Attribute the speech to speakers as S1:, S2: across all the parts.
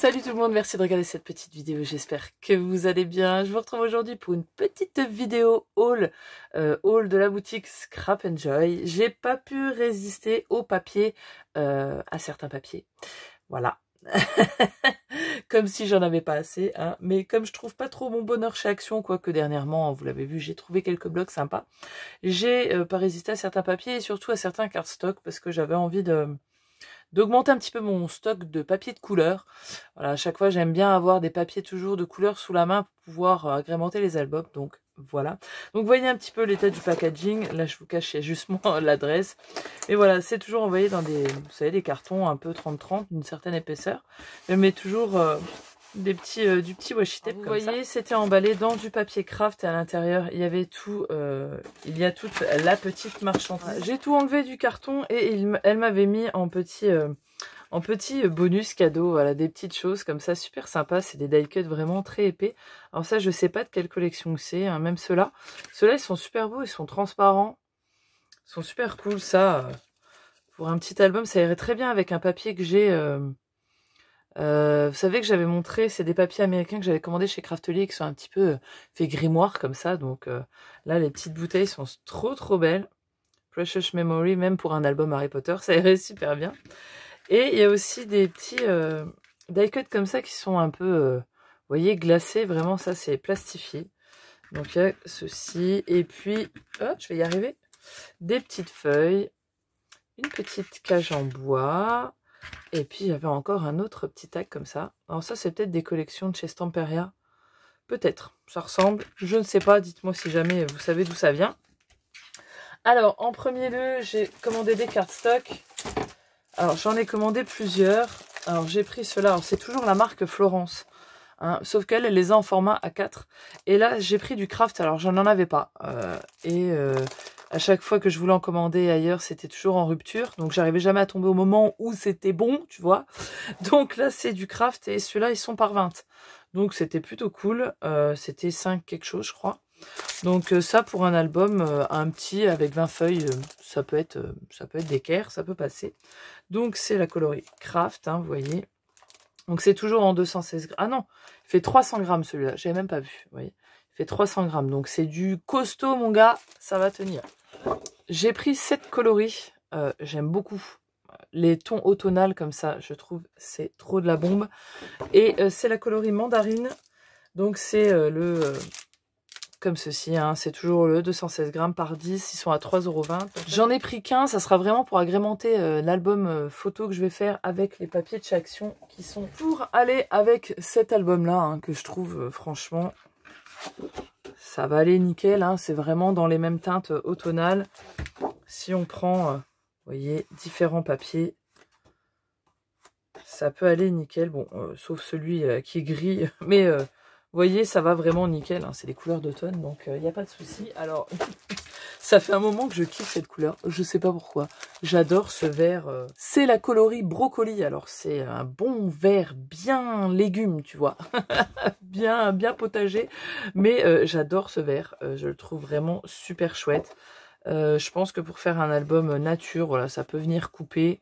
S1: Salut tout le monde, merci de regarder cette petite vidéo, j'espère que vous allez bien. Je vous retrouve aujourd'hui pour une petite vidéo haul de la boutique Scrap Enjoy. J'ai pas pu résister au papier, à certains papiers, voilà. Comme si j'en avais pas assez, hein. Mais comme je trouve pas trop mon bonheur chez Action, quoique dernièrement, vous l'avez vu, j'ai trouvé quelques blocs sympas, j'ai pas résisté à certains papiers et surtout à certains cardstock parce que j'avais envie d'augmenter un petit peu mon stock de papier de couleur. Voilà, à chaque fois j'aime bien avoir des papiers toujours de couleur sous la main pour pouvoir agrémenter les albums, donc voilà. Donc vous voyez un petit peu l'état du packaging, là je vous cache justement l'adresse. Et voilà, c'est toujours envoyé dans des, vous savez, des cartons un peu 30-30, d'une certaine épaisseur, mais toujours des petits, du petit washi tape comme ça. Vous voyez, c'était emballé dans du papier craft et à l'intérieur il y avait tout, il y a toute la petite marchandise. J'ai tout enlevé du carton et elle m'avait mis en petit bonus cadeau, voilà, des petites choses comme ça, super sympa. C'est des die cuts vraiment très épais. Alors ça, je sais pas de quelle collection c'est, hein, même ceux-là. Ceux-là, ils sont super beaux, ils sont transparents, ils sont super cool. Ça, pour un petit album, ça irait très bien avec un papier que j'ai. Vous savez que j'avais montré, c'est des papiers américains que j'avais commandés chez Craftelier qui sont un petit peu fait grimoire comme ça. Donc là, les petites bouteilles sont trop belles. Precious Memory, même pour un album Harry Potter, ça irait super bien. Et il y a aussi des petits die cuts comme ça qui sont un peu, vous voyez, glacés. Vraiment, ça, c'est plastifié. Donc, il y a ceci. Et puis, oh, je vais y arriver. Des petites feuilles. Une petite cage en bois. Et puis, il y avait encore un autre petit tag comme ça. Alors ça, c'est peut-être des collections de chez Stamperia. Peut-être. Ça ressemble. Je ne sais pas. Dites-moi si jamais vous savez d'où ça vient. Alors, en premier lieu, j'ai commandé des cardstock. Alors, j'en ai commandé plusieurs. Alors, j'ai pris ceux-là. Alors, c'est toujours la marque Florence. Hein, sauf qu'elle les a en format A4. Et là, j'ai pris du craft. Alors, j'en avais pas. À chaque fois que je voulais en commander ailleurs, c'était toujours en rupture. Donc, j'arrivais jamais à tomber au moment où c'était bon, tu vois. Donc, là, c'est du craft. Et ceux-là, ils sont par 20. Donc, c'était plutôt cool. C'était 5 quelque chose, je crois. Donc ça pour un album, un petit avec 20 feuilles, ça peut être d'équerre, ça peut passer. Donc c'est la coloris Craft, hein, vous voyez. Donc c'est toujours en 216 grammes. Ah non, il fait 300 grammes celui-là, j'avais même pas vu, vous voyez. Il fait 300 grammes, donc c'est du costaud mon gars, ça va tenir. J'ai pris 7 coloris, j'aime beaucoup. Les tons automnales comme ça, je trouve c'est trop de la bombe. Et c'est la coloris mandarine, donc c'est comme ceci, hein, c'est toujours le 216 grammes par 10, ils sont à 3,20 €. J'en ai pris qu'un, ça sera vraiment pour agrémenter l'album photo que je vais faire avec les papiers de chez Action qui sont pour aller avec cet album-là, hein, que je trouve franchement, ça va aller nickel, hein, c'est vraiment dans les mêmes teintes automnales. Si on prend, vous voyez, différents papiers, ça peut aller nickel, bon, sauf celui qui est gris, mais... vous voyez, ça va vraiment nickel, hein, c'est les couleurs d'automne, donc il n'y a pas de souci. Alors, ça fait un moment que je kiffe cette couleur, je sais pas pourquoi. J'adore ce vert, c'est la coloris brocoli, alors c'est un bon vert bien légume, tu vois, bien potager, mais j'adore ce vert, je le trouve vraiment super chouette. Je pense que pour faire un album nature, voilà, ça peut venir couper.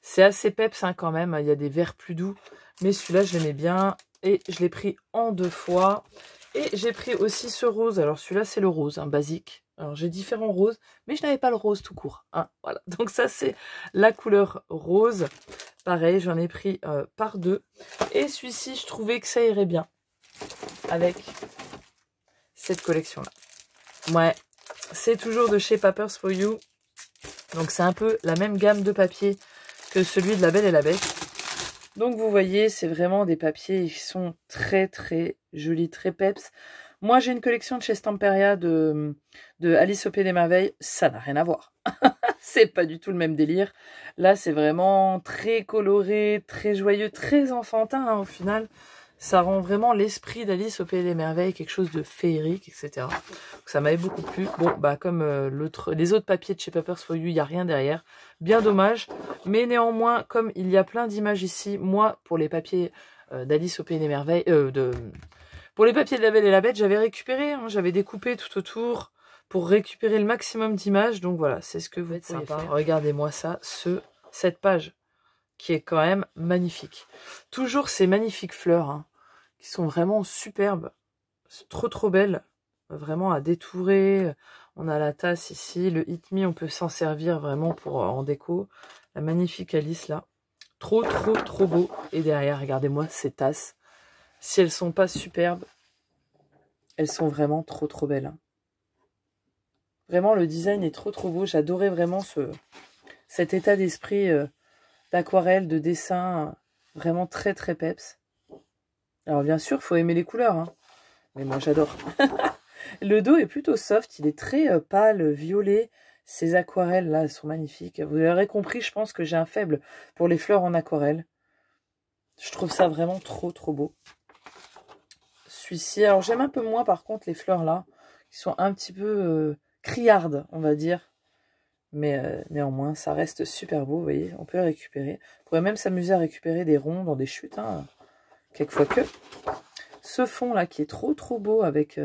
S1: C'est assez peps hein, quand même, il y a des verts plus doux, mais celui-là je l'aimais bien. Et je l'ai pris en 2 fois. Et j'ai pris aussi ce rose. Alors celui-là, c'est le rose, hein, basique. Alors j'ai différents roses, mais je n'avais pas le rose tout court. Hein, voilà. Donc ça, c'est la couleur rose. Pareil, j'en ai pris par 2. Et celui-ci, je trouvais que ça irait bien avec cette collection-là. Ouais, c'est toujours de chez Papers For You. Donc c'est un peu la même gamme de papier que celui de La Belle et la Bête. Donc vous voyez, c'est vraiment des papiers qui sont très jolis, très peps. Moi j'ai une collection de chez Stamperia de Alice au Pays des Merveilles, ça n'a rien à voir. C'est pas du tout le même délire. Là c'est vraiment très coloré, très joyeux, très enfantin hein, au final. Ça rend vraiment l'esprit d'Alice au Pays des Merveilles, quelque chose de féerique, etc. Donc, ça m'avait beaucoup plu. Bon, bah comme les autres papiers de chez Papers For You, il n'y a rien derrière. Bien dommage. Mais néanmoins, comme il y a plein d'images ici, moi, pour les papiers d'Alice au Pays des Merveilles, pour les papiers de La Belle et la Bête, j'avais récupéré, hein, j'avais découpé tout autour pour récupérer le maximum d'images. Donc voilà, c'est ce que vous pouvez faire. Regardez-moi ça, cette page qui est quand même magnifique. Toujours ces magnifiques fleurs hein, qui sont vraiment superbes, trop belles, vraiment à détourer. On a la tasse ici, le Hit Me, on peut s'en servir vraiment pour en déco. La magnifique Alice là, trop beau. Et derrière, regardez-moi ces tasses. Si elles sont pas superbes, elles sont vraiment trop belles. Hein. Vraiment, le design est trop beau. J'adorais vraiment cet état d'esprit d'aquarelle, de dessin, vraiment très peps. Alors bien sûr, il faut aimer les couleurs, hein. Mais moi j'adore. Le dos est plutôt soft, il est très pâle, violet. Ces aquarelles là, elles sont magnifiques. Vous aurez compris, je pense que j'ai un faible pour les fleurs en aquarelle. Je trouve ça vraiment trop beau. Celui-ci, alors j'aime un peu moins par contre les fleurs là, qui sont un petit peu criardes, on va dire. Mais néanmoins, ça reste super beau, vous voyez, on peut les récupérer. On pourrait même s'amuser à récupérer des ronds dans des chutes, hein, quelquefois que. Ce fond là qui est trop beau avec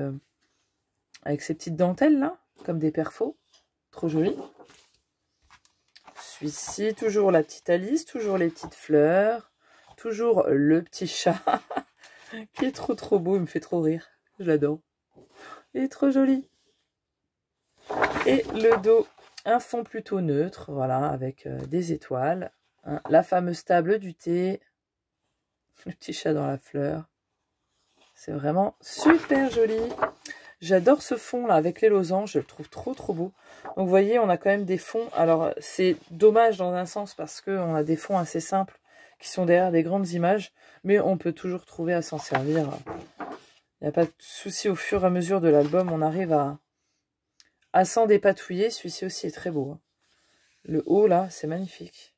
S1: ces petites dentelles là, comme des perfos, trop joli. Celui-ci, toujours la petite Alice, toujours les petites fleurs, toujours le petit chat, qui est trop beau, il me fait trop rire, je l'adore. Il est trop joli. Et le dos, un fond plutôt neutre, voilà, avec des étoiles. Hein, la fameuse table du thé, le petit chat dans la fleur. C'est vraiment super joli. J'adore ce fond là avec les losanges, je le trouve trop beau. Donc vous voyez, on a quand même des fonds. Alors c'est dommage dans un sens parce qu'on a des fonds assez simples qui sont derrière des grandes images, mais on peut toujours trouver à s'en servir. Il n'y a pas de souci, au fur et à mesure de l'album, on arrive à s'en dépatouiller. Celui-ci aussi est très beau. Hein. Le haut là, c'est magnifique.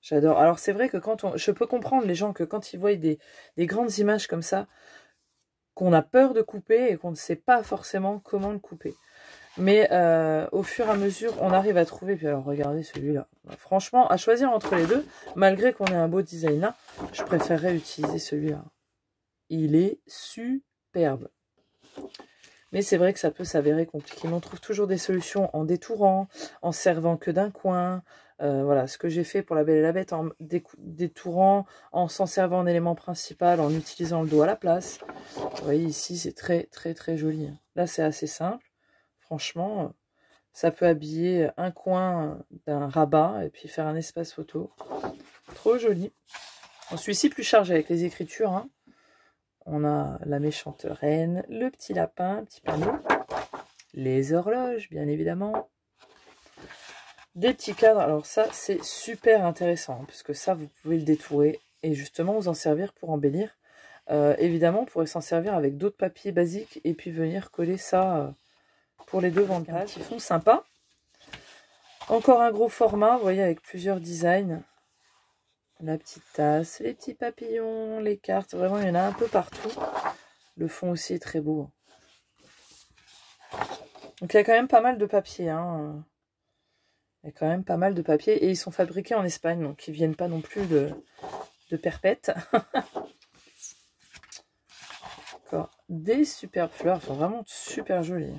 S1: J'adore. Alors c'est vrai que je peux comprendre les gens que quand ils voient des grandes images comme ça, qu'on a peur de couper et qu'on ne sait pas forcément comment le couper. Mais au fur et à mesure, on arrive à trouver. Puis alors regardez celui-là. Franchement, à choisir entre les deux, malgré qu'on ait un beau design là, je préférerais utiliser celui-là. Il est superbe. Mais c'est vrai que ça peut s'avérer compliqué. Mais on trouve toujours des solutions en détourant, en servant que d'un coin. Voilà, ce que j'ai fait pour La Belle et la Bête, en détourant, en s'en servant en élément principal, en utilisant le dos à la place. Vous voyez ici, c'est très joli. Là, c'est assez simple. Franchement, ça peut habiller un coin d'un rabat et puis faire un espace photo. Trop joli. Celui-ci plus chargé avec les écritures. Hein. On a la méchante reine, le petit lapin, petit panneau, les horloges, bien évidemment. Des petits cadres, alors ça c'est super intéressant, hein, puisque ça vous pouvez le détourer et justement vous en servir pour embellir. Évidemment, on pourrait s'en servir avec d'autres papiers basiques et puis venir coller ça pour les devants de page. Ils font sympa. Encore un gros format, vous voyez, avec plusieurs designs. La petite tasse, les petits papillons, les cartes, vraiment il y en a un peu partout. Le fond aussi est très beau. Donc il y a quand même pas mal de papier, hein. Il y a quand même pas mal de papier et ils sont fabriqués en Espagne, donc ils viennent pas non plus de perpète. Encore des superbes fleurs, elles sont vraiment super jolies.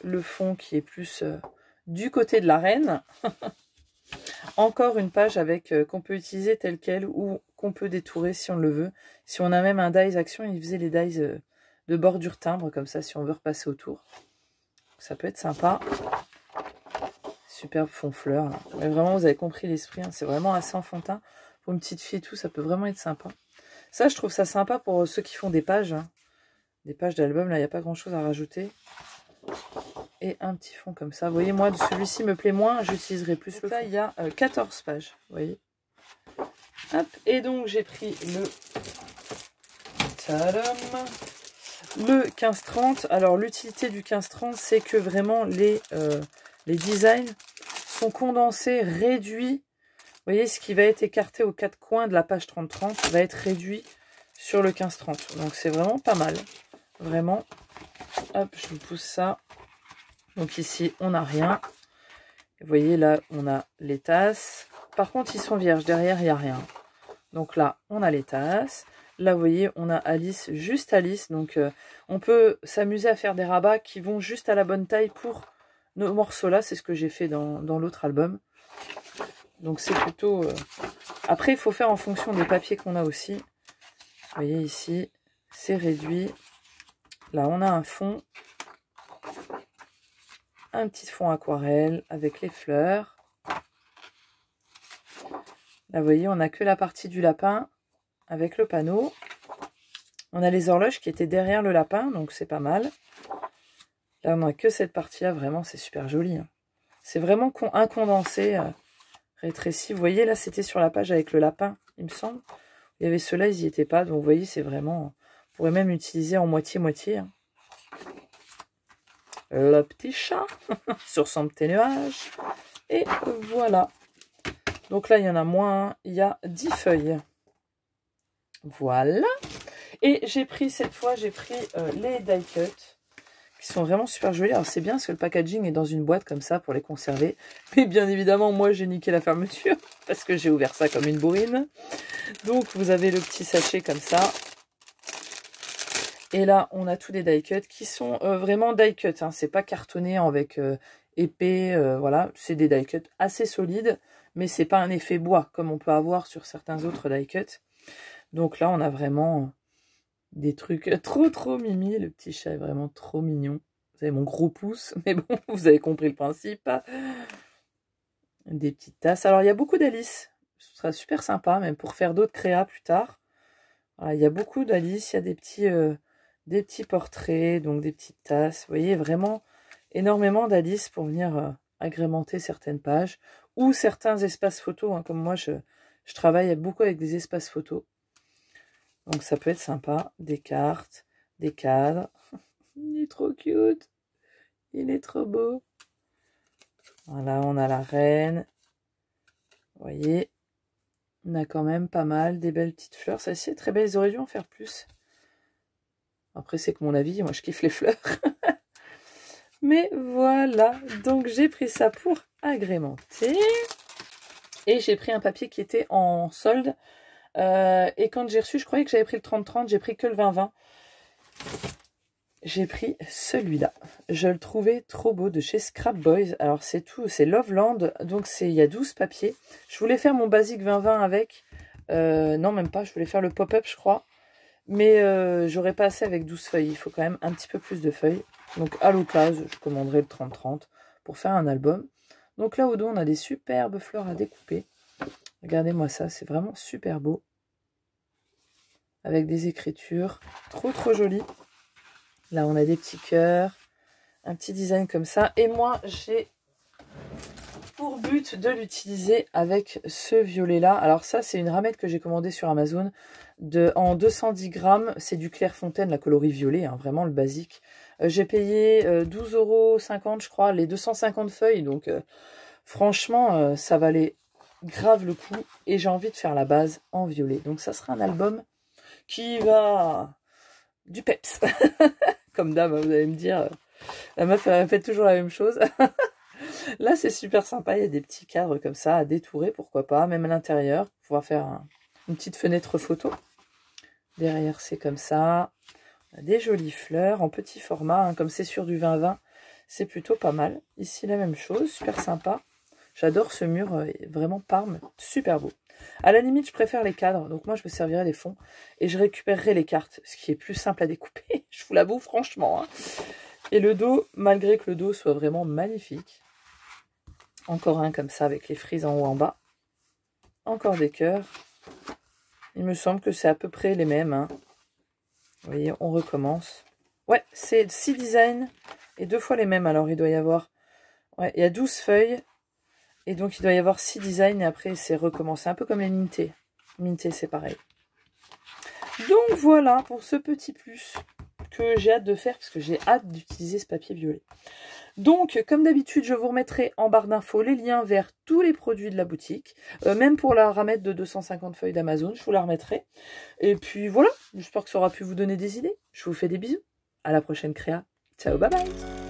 S1: Le fond qui est plus du côté de la reine. Encore une page avec qu'on peut utiliser telle quelle ou qu'on peut détourer si on le veut. Si on a même un dies action, il faisait les dies de bordure timbre comme ça si on veut repasser autour. Ça peut être sympa. Superbe fond fleur. Là. Mais vraiment, vous avez compris l'esprit. Hein. C'est vraiment assez enfantin. Pour une petite fille et tout, ça peut vraiment être sympa. Ça, je trouve ça sympa pour ceux qui font des pages. Hein. Des pages d'album. Là, il n'y a pas grand-chose à rajouter. Et un petit fond comme ça. Vous voyez, moi, celui-ci me plaît moins. J'utiliserai plus le fond. Là, il y a 14 pages. Vous voyez. Hop. Et donc, j'ai pris le... Tadam. Le 15-30. Alors, l'utilité du 15-30, c'est que vraiment, les designs sont condensés, réduits. Vous voyez, ce qui va être écarté aux quatre coins de la page 30-30 va être réduit sur le 15-30. Donc, c'est vraiment pas mal. Vraiment. Hop, je vous pousse ça. Donc, ici, on n'a rien. Vous voyez, là, on a les tasses. Par contre, ils sont vierges. Derrière, il n'y a rien. Donc là, on a les tasses. Là, vous voyez, on a Alice, juste Alice. Donc, on peut s'amuser à faire des rabats qui vont juste à la bonne taille pour nos morceaux-là. C'est ce que j'ai fait dans l'autre album. Donc c'est plutôt... Après, il faut faire en fonction des papiers qu'on a aussi. Vous voyez ici, c'est réduit. Là, on a un fond. Un petit fond aquarelle avec les fleurs. Là, vous voyez, on n'a que la partie du lapin avec le panneau. On a les horloges qui étaient derrière le lapin, donc c'est pas mal. Là, on n'a que cette partie-là, vraiment, c'est super joli. Hein. C'est vraiment un condensé rétréci. Vous voyez, là, c'était sur la page avec le lapin, il me semble. Il y avait ceux-là, ils n'y étaient pas. Donc, vous voyez, c'est vraiment... On pourrait même utiliser en moitié-moitié. Hein. Le petit chat sur son petit nuage. Et voilà. Donc là, il y en a moins. Il y a 10 feuilles. Voilà. Et j'ai pris, cette fois, les die cut. Qui sont vraiment super jolis. Alors c'est bien parce que le packaging est dans une boîte comme ça pour les conserver. Mais bien évidemment, moi j'ai niqué la fermeture. Parce que j'ai ouvert ça comme une bourrine. Donc vous avez le petit sachet comme ça. Et là, on a tous les die cut qui sont vraiment die cut. Hein. C'est pas cartonné avec épais. Voilà, c'est des die cut assez solides. Mais c'est pas un effet bois comme on peut avoir sur certains autres die cut. Donc là, on a vraiment des trucs trop mimi. Le petit chat est vraiment trop mignon. Vous avez mon gros pouce. Mais bon, vous avez compris le principe. Des petites tasses. Alors, il y a beaucoup d'Alice. Ce sera super sympa, même pour faire d'autres créas plus tard. Voilà, il y a beaucoup d'Alice. Il y a des petits portraits, donc des petites tasses. Vous voyez, vraiment énormément d'Alice pour venir agrémenter certaines pages ou certains espaces photos. Hein, comme moi, je travaille beaucoup avec des espaces photos. Donc, ça peut être sympa. Des cartes, des cadres. Il est trop cute. Il est trop beau. Voilà, on a la reine. Vous voyez, on a quand même pas mal. Des belles petites fleurs. Celle-ci est très belle. Ils auraient dû en faire plus. Après, c'est que mon avis, moi je kiffe les fleurs. Mais voilà, donc j'ai pris ça pour agrémenter. Et j'ai pris un papier qui était en solde. Et quand j'ai reçu, je croyais que j'avais pris le 30-30, j'ai pris que le 20-20. J'ai pris celui-là. Je le trouvais trop beau de chez Scrap Boys. Alors c'est tout, c'est Loveland. Donc il y a 12 papiers. Je voulais faire mon basique 20-20 avec. Non, même pas, je voulais faire le pop-up, je crois. Mais j'aurais pas assez avec 12 feuilles. Il faut quand même un petit peu plus de feuilles. Donc à l'occasion, je commanderai le 30-30 pour faire un album. Donc là au dos, on a des superbes fleurs à découper. Regardez-moi ça, c'est vraiment super beau. Avec des écritures trop jolies. Là, on a des petits cœurs. Un petit design comme ça. Et moi, j'ai pour but de l'utiliser avec ce violet-là. Alors ça, c'est une ramette que j'ai commandée sur Amazon. En 210 grammes, c'est du Clairefontaine, la coloris violet, hein, vraiment le basique. J'ai payé 12,50 €, je crois, les 250 feuilles. Donc, franchement, ça valait grave le coup. Et j'ai envie de faire la base en violet. Donc, ça sera un album qui va... du peps. Comme d'hab, vous allez me dire, la meuf, elle fait toujours la même chose. Là, c'est super sympa. Il y a des petits cadres comme ça à détourer, pourquoi pas. Même à l'intérieur, pour pouvoir faire une petite fenêtre photo. Derrière, c'est comme ça. On a des jolies fleurs en petit format. Hein, comme c'est sur du 20-20, c'est plutôt pas mal. Ici, la même chose. Super sympa. J'adore ce mur. Vraiment Parme. Super beau. À la limite, je préfère les cadres. Donc moi, je me servirai des fonds. Et je récupérerai les cartes. Ce qui est plus simple à découper. Je vous l'avoue, franchement. Hein. Et le dos, malgré que le dos soit vraiment magnifique. Encore un comme ça avec les frises en haut en bas. Encore des cœurs. Il me semble que c'est à peu près les mêmes. Hein. Vous voyez, on recommence. Ouais, c'est 6 designs et 2 fois les mêmes. Alors, il doit y avoir... Ouais, il y a 12 feuilles. Et donc, il doit y avoir 6 designs. Et après, c'est recommencé. Un peu comme les Minté. Minté, c'est pareil. Donc, voilà pour ce petit plus que j'ai hâte de faire. Parce que j'ai hâte d'utiliser ce papier violet. Donc, comme d'habitude, je vous remettrai en barre d'infos les liens vers tous les produits de la boutique. Même pour la ramette de 250 feuilles d'Amazon, je vous la remettrai. Et puis voilà, j'espère que ça aura pu vous donner des idées. Je vous fais des bisous. À la prochaine créa. Ciao, bye bye.